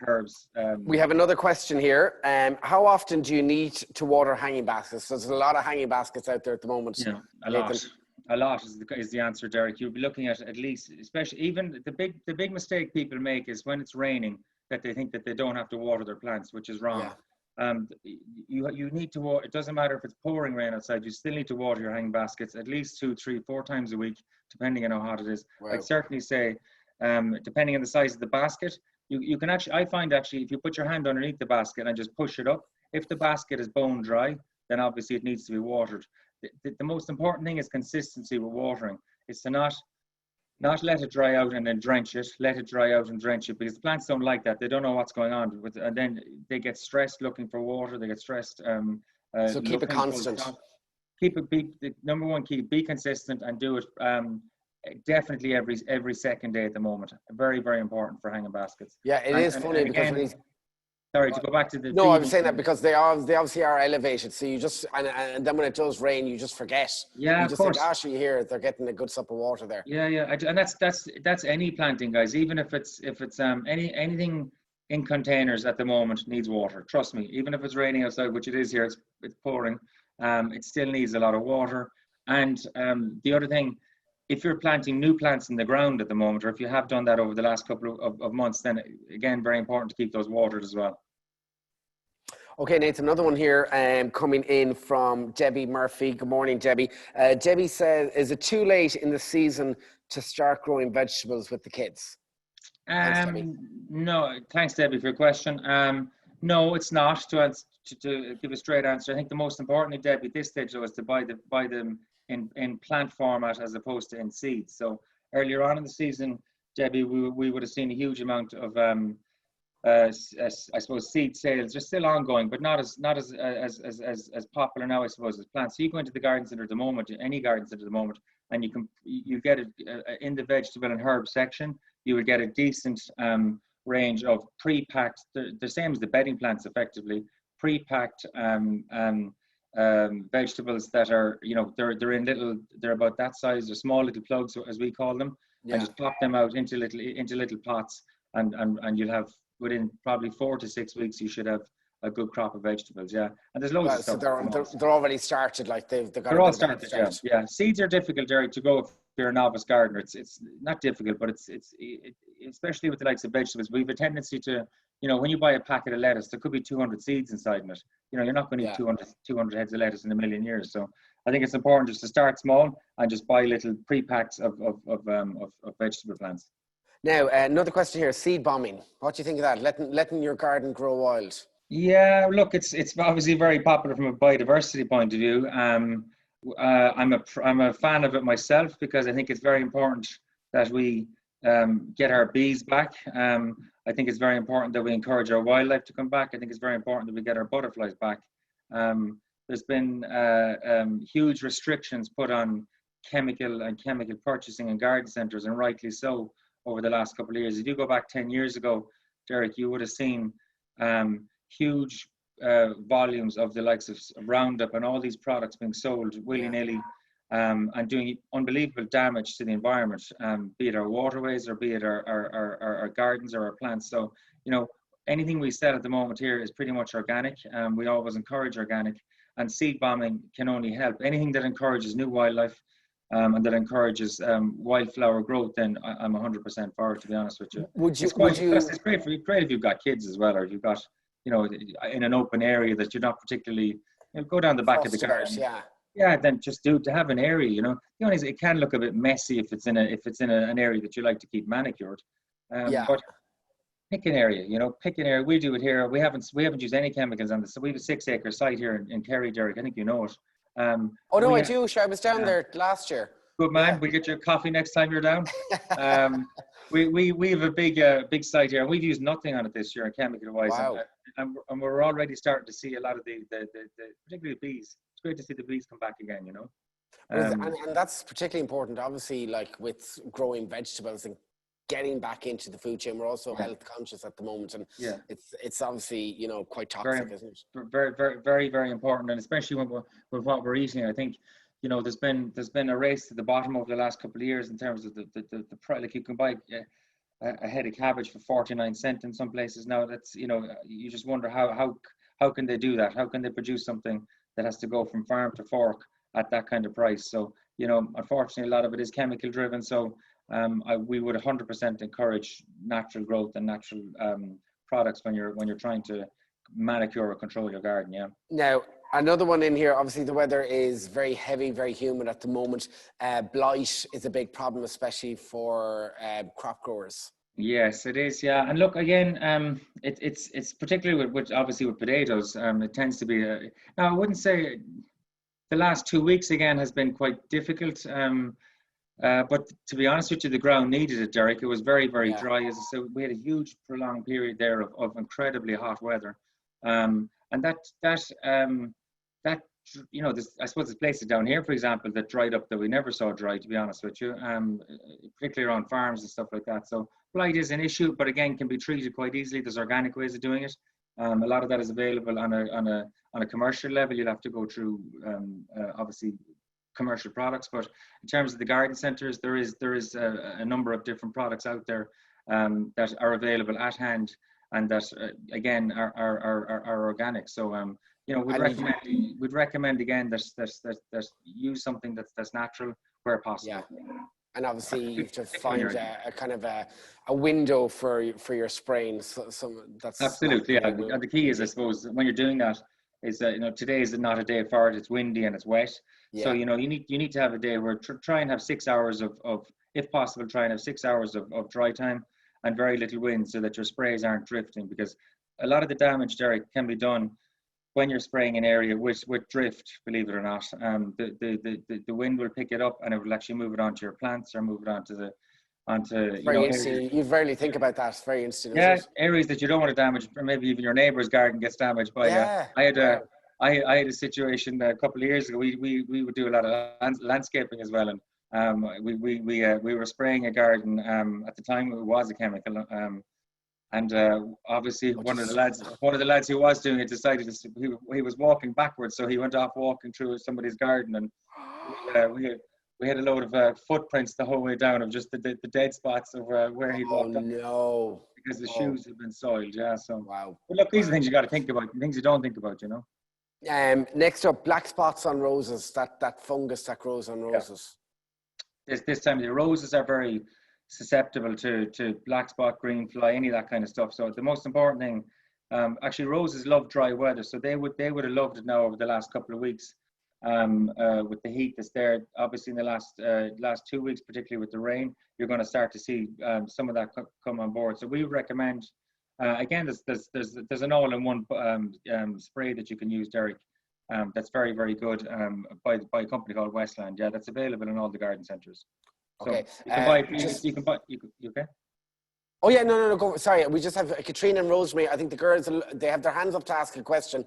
herbs. We have another question here. How often do you need to water hanging baskets? There's a lot of hanging baskets out there at the moment. Yeah, a lot is the answer, Derek. You'll be looking at least, especially even the big mistake people make is when it's raining, that they think that they don't have to water their plants, which is wrong. Yeah. You need to water. It doesn't matter if it's pouring rain outside. You still need to water your hanging baskets at least 2, 3, 4 times a week, depending on how hot it is. Wow. I'd certainly say, depending on the size of the basket, you can actually, I find actually, if you put your hand underneath the basket and just push it up, if the basket is bone dry, then obviously it needs to be watered. The most important thing is consistency with watering. It's to not let it dry out and then drench it. Let it dry out and drench it, because the plants don't like that. They don't know what's going on, and then they get stressed looking for water. They get stressed. So keep it constant. The number one key: be consistent and do it. Definitely every second day at the moment. Very, very important for hanging baskets. Yeah, it is funny because sorry, to go back to the. No, I was saying that because they obviously are elevated. So you just and then when it does rain, you just forget. Yeah, you just think, gosh, you hear they're getting a good sup of water there. Yeah, and that's any planting, guys. Even if it's anything in containers at the moment needs water. Trust me. Even if it's raining outside, which it is here, it's pouring. It still needs a lot of water. And the other thing, if you're planting new plants in the ground at the moment, or if you have done that over the last couple of months, then again, very important to keep those watered as well. Okay, Nathan, another one here coming in from Debbie Murphy. Good morning, Debbie. Debbie says, is it too late in the season to start growing vegetables with the kids? Thanks, Debbie. No, thanks, Debbie, for your question. No, it's not. To give a straight answer, I think the most important thing, Debbie, at this stage though, is to buy them in plant format as opposed to in seeds. So earlier on in the season, Debbie, we would have seen a huge amount of I suppose seed sales. They're still ongoing, but not as popular now, I suppose, as plants. So you go into the garden centre at the moment, any garden centre at the moment, and you get it in the vegetable and herb section. You would get a decent range of pre-packed, the same as the bedding plants, effectively pre-packed vegetables that are, you know, they're about that size. They're small little plugs, as we call them, and just pop them out into little pots, and you'll have, within probably 4 to 6 weeks, you should have a good crop of vegetables. Yeah, and there's loads of stuff. So they're already started, like they're all started. Yeah. Seeds are difficult, Derek, to grow if you're a novice gardener. It's not difficult, but it's especially with the likes of vegetables, we have a tendency to, you know, when you buy a packet of lettuce, there could be 200 seeds inside in it. You know, you're not going to eat 200 heads of lettuce in a million years. So I think it's important just to start small and just buy little pre-packs of vegetable plants. Now, another question here, seed bombing. What do you think of that? Letting your garden grow wild? Yeah, look, it's obviously very popular from a biodiversity point of view. I'm a fan of it myself, because I think it's very important that we get our bees back. I think it's very important that we encourage our wildlife to come back. I think it's very important that we get our butterflies back. There's been huge restrictions put on chemical purchasing in garden centres, and rightly so, over the last couple of years. If you go back 10 years ago, Derek, you would have seen huge volumes of the likes of Roundup and all these products being sold willy-nilly. and doing unbelievable damage to the environment, be it our waterways or be it our gardens or our plants. So, you know, anything we sell at the moment here is pretty much organic. We always encourage organic, and seed bombing can only help. Anything that encourages new wildlife and that encourages wildflower growth, then I'm 100% for it, to be honest with you. It's great if you've got kids as well, or if you've got, you know, in an open area that you're not particularly, you know, go down the back of the garden. Yeah, then just to have an area, you know. The only thing is, it can look a bit messy if it's in an area that you like to keep manicured. But pick an area, you know, pick an area. We do it here. We haven't used any chemicals on this. So we have a 6-acre site here in Kerry, Derek. I think you know it. Oh no, I do. Sure, I was down there last year. Good man. We'll get you a coffee next time you're down. We have a big site here, and we've used nothing on it this year, chemical wise. Wow. And we're already starting to see a lot of the particularly the bees. It's great to see the bees come back again, you know. And that's particularly important, obviously, like with growing vegetables and getting back into the food chain. We're also health conscious at the moment, and it's obviously, you know, quite toxic, isn't it? Very, very, very, very important, and especially with what we're eating. I think, you know, there's been a race to the bottom over the last couple of years in terms of the price. Like, you can buy a head of cabbage for 49 cents in some places now. That's, you know, you just wonder how can they do that? How can they produce something that has to go from farm to fork at that kind of price? So, you know, unfortunately, a lot of it is chemical driven. So we would 100% encourage natural growth and natural products when you're trying to manicure or control your garden. Yeah. Now, another one in here, obviously the weather is very heavy, very humid at the moment. Blight is a big problem, especially for crop growers. Yes, it is. Yeah, and look, again, it's particularly with obviously with potatoes. It tends to be now, I wouldn't say the last 2 weeks again has been quite difficult. But to be honest with you, the ground needed it, Derek. It was very, very dry. As I said, we had a huge prolonged period there of incredibly hot weather, and that you know, I suppose there's places down here, for example, that dried up that we never saw dry, to be honest with you, particularly around farms and stuff like that. So blight is an issue, but again, can be treated quite easily. There's organic ways of doing it. A lot of that is available on a commercial level. You'll have to go through obviously commercial products, but in terms of the garden centres, there is a number of different products out there that are available at hand, and that again are organic. So you know, we'd recommend again that use something that's natural where possible. Yeah. And obviously you have to find a kind of a window for your spraying. So that's absolutely, yeah. And the key is, I suppose, when you're doing that, is that, you know, today is not a day for it. It's windy and it's wet. Yeah. So, you know, you need to have a day where try and have 6 hours of, if possible, try and have 6 hours of dry time and very little wind, so that your sprays aren't drifting, because a lot of the damage, Derek, can be done when you're spraying an area with drift, believe it or not. The wind will pick it up and it will actually move it onto your plants or move it onto very interesting. You rarely think about that. It's very interesting. Yeah, areas that you don't want to damage, or maybe even your neighbour's garden gets damaged by. I had a situation a couple of years ago. We would do a lot of landscaping as well, and we were spraying a garden. At the time, it was a chemical. And obviously, one of the lads who was doing it decided he was walking backwards, so he went off walking through somebody's garden, and we had a load of footprints the whole way down of just the dead spots of where he walked up. No! Because the shoes had been soiled. Yeah. So wow. But look, these are things you got to think about, things you don't think about, you know. Next up, black spots on roses. That fungus that grows on roses. Yeah. This time of year, roses are very susceptible to black spot, green fly, any of that kind of stuff. So the most important thing, actually, roses love dry weather, so they would have loved it now over the last couple of weeks, with the heat that's there. Obviously, in the last 2 weeks, particularly with the rain, you're going to start to see some of that come on board. So we would recommend, again, there's an all-in-one spray that you can use, Derek. That's very, very good, by a company called Westland. Yeah, that's available in all the garden centres. Okay. So you can buy it. You okay? Oh yeah, no. Go. Sorry, we just have Katrina and Rosemary. I think the girls, they have their hands up to ask a question.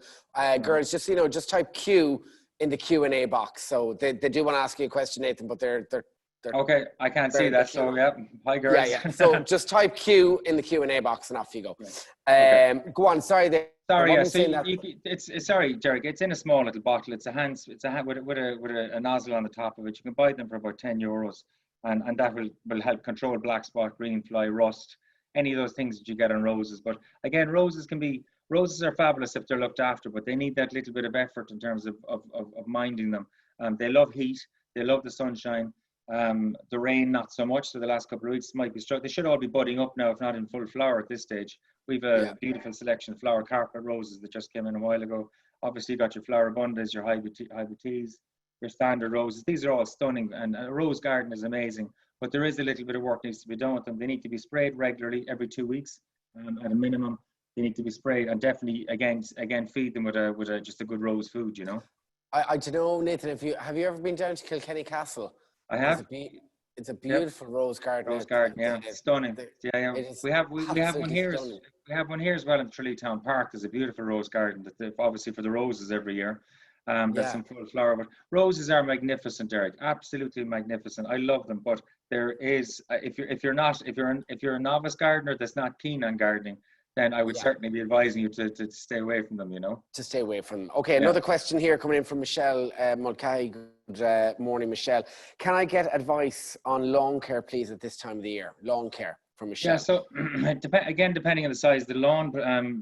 Girls, just type Q in the Q&A box. So they do want to ask you a question, Nathan, but they're Okay, I can't see that. So yeah, hi girls. Yeah. So just type Q in the Q&A box and off you go. Okay. Go on. Sorry. Sorry, yeah. So it's sorry, Derek. It's in a small little bottle. It's a hand with a nozzle on the top of it. You can buy them for about €10, and that will help control black spot, green fly, rust, any of those things that you get on roses. But again, roses are fabulous if they're looked after, but they need that little bit of effort in terms of minding them. They love heat. They love the sunshine. The rain, not so much. So the last couple of weeks might be struck. They should all be budding up now, if not in full flower at this stage. We've a beautiful selection of flower carpet roses that just came in a while ago. Obviously, you got your flower bundas, your hybrids, your standard roses. These are all stunning, and a rose garden is amazing. But there is a little bit of work needs to be done with them. They need to be sprayed regularly, every 2 weeks, at a minimum. They need to be sprayed, and definitely again feed them with just a good rose food. You know. I don't know, Nathan. Have you ever been down to Kilkenny Castle? I have. It's a beautiful rose garden. Rose garden, yeah, stunning. Yeah. We have one here. Stunning. We have one here as well in Tralee Town Park. There's a beautiful rose garden that obviously for the roses every year. That's in full flower. But roses are magnificent, Derek. Absolutely magnificent. I love them. But there is, if you're a novice gardener that's not keen on gardening, then I would certainly be advising you to stay away from them, you know. To stay away from them. Okay, another question here coming in from Michelle Mulcahy. Good morning, Michelle. Can I get advice on lawn care, please, at this time of the year? Lawn care from Michelle. Yeah, so again, depending on the size of the lawn,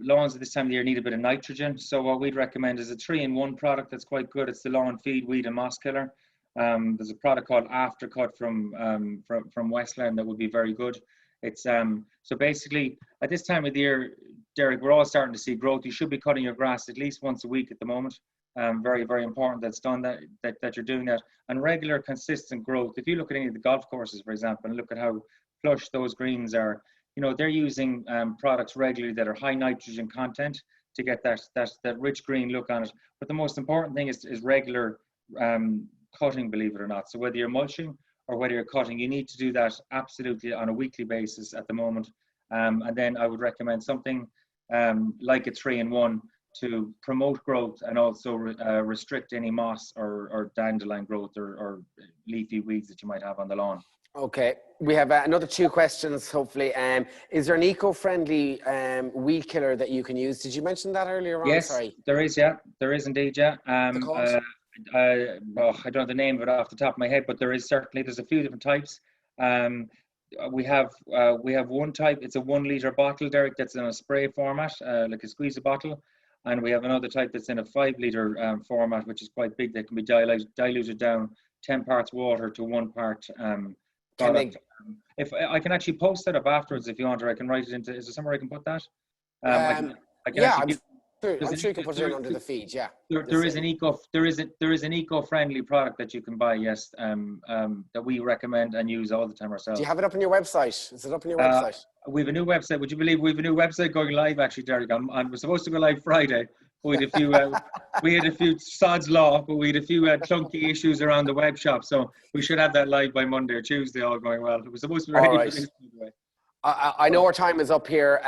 lawns at this time of the year need a bit of nitrogen. So what we'd recommend is a 3-in-1 product that's quite good. It's the lawn feed, weed and moss killer. There's a product called Aftercut from Westland that would be very good. It's so basically at this time of the year, Derek, we're all starting to see growth. You should be cutting your grass at least once a week at the moment. Very, very important that's done that you're doing that. And regular, consistent growth. If you look at any of the golf courses, for example, and look at how flush those greens are, you know, they're using products regularly that are high nitrogen content to get that rich green look on it. But the most important thing is regular cutting, believe it or not. So whether you're mulching or whether you're cutting, you need to do that absolutely on a weekly basis at the moment. And then I would recommend something like a 3-in-1 to promote growth and also restrict any moss or dandelion growth or leafy weeds that you might have on the lawn. Okay, we have another 2 questions, hopefully. Is there an eco-friendly weed killer that you can use? Did you mention that earlier on? Yes, sorry. There is, yeah. There is indeed, yeah. I don't know the name of it off the top of my head, but there's a few different types. We have one type. It's a 1 litre bottle, Derek, that's in a spray format, like a squeezer bottle, and we have another type that's in a 5 litre format, which is quite big. That can be diluted down 10 parts water to 1 part product. If I can actually post that up afterwards, if you want, or I can write it into. Is there somewhere I can put that? I'm sure you can put it in under the feed. Yeah. There is an eco-friendly product that you can buy. Yes, that we recommend and use all the time ourselves. Do you have it up on your website? Is it up on your website? We have a new website. Would you believe we have a new website going live? Actually, Derek, we're supposed to go live Friday. We had a few sods law, but we had a few clunky issues around the web shop. So we should have that live by Monday or Tuesday. All going well. It was supposed to be ready for this. I know our time is up here.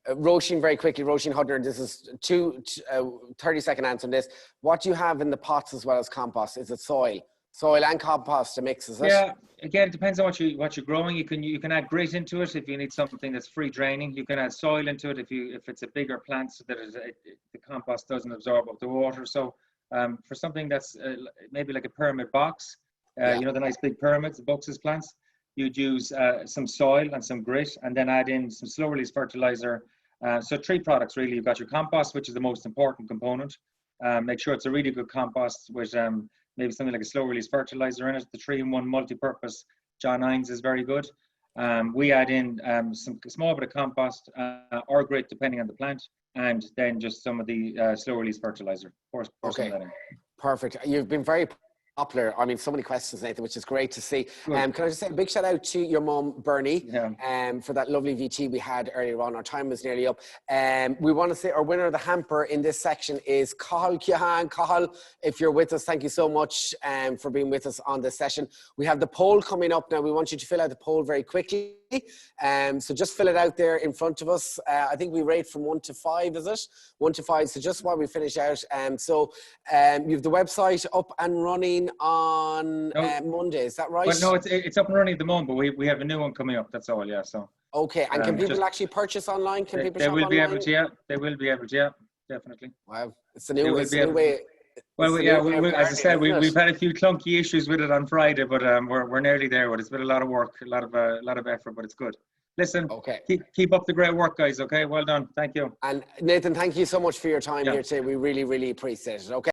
Roisin, very quickly, Roisin Hudner, this is 30-second answer on this. What do you have in the pots as well as compost? Is it soil and compost to mix? Is it? Yeah, again, it depends on what you're growing. You can add grit into it if you need something that's free draining. You can add soil into it if it's a bigger plant so that the compost doesn't absorb up the water. So for something that's maybe like a pyramid box, you know, the nice big pyramids, the boxes plants. You'd use some soil and some grit, and then add in some slow release fertilizer. So 3 products really. You've got your compost, which is the most important component. Make sure it's a really good compost with maybe something like a slow release fertilizer in it. The 3-in-1 multi-purpose John Hines is very good. We add in some small bit of compost or grit depending on the plant, and then just some of the slow release fertilizer. Okay, perfect. You've been very popular. I mean, so many questions, Nathan, which is great to see. Can I just say a big shout out to your mum, Bernie, for that lovely VT we had earlier on. Our time was nearly up. We want to say our winner of the hamper in this section is Cathal Keohan. Cathal, if you're with us, thank you so much for being with us on this session. We have the poll coming up now. We want you to fill out the poll very quickly. So just fill it out there in front of us. I think we rate from 1 to 5, is it? 1 to 5. So just while we finish out. You have the website up and running on Monday, is that right? But no, it's up and running at the moment, but we have a new one coming up, that's all, yeah. So. Okay, and can people actually purchase online? Can people they shop will online? be able to, yeah. They will be able to, yeah, definitely. Wow, it's a new way. Well, as I said, we've had a few clunky issues with it on Friday, but we're nearly there. But it's been a lot of work, a lot of effort, but it's good. Listen, keep up the great work, guys. Okay, well done. Thank you. And Nathan, thank you so much for your time here today. We really, really appreciate it. Okay.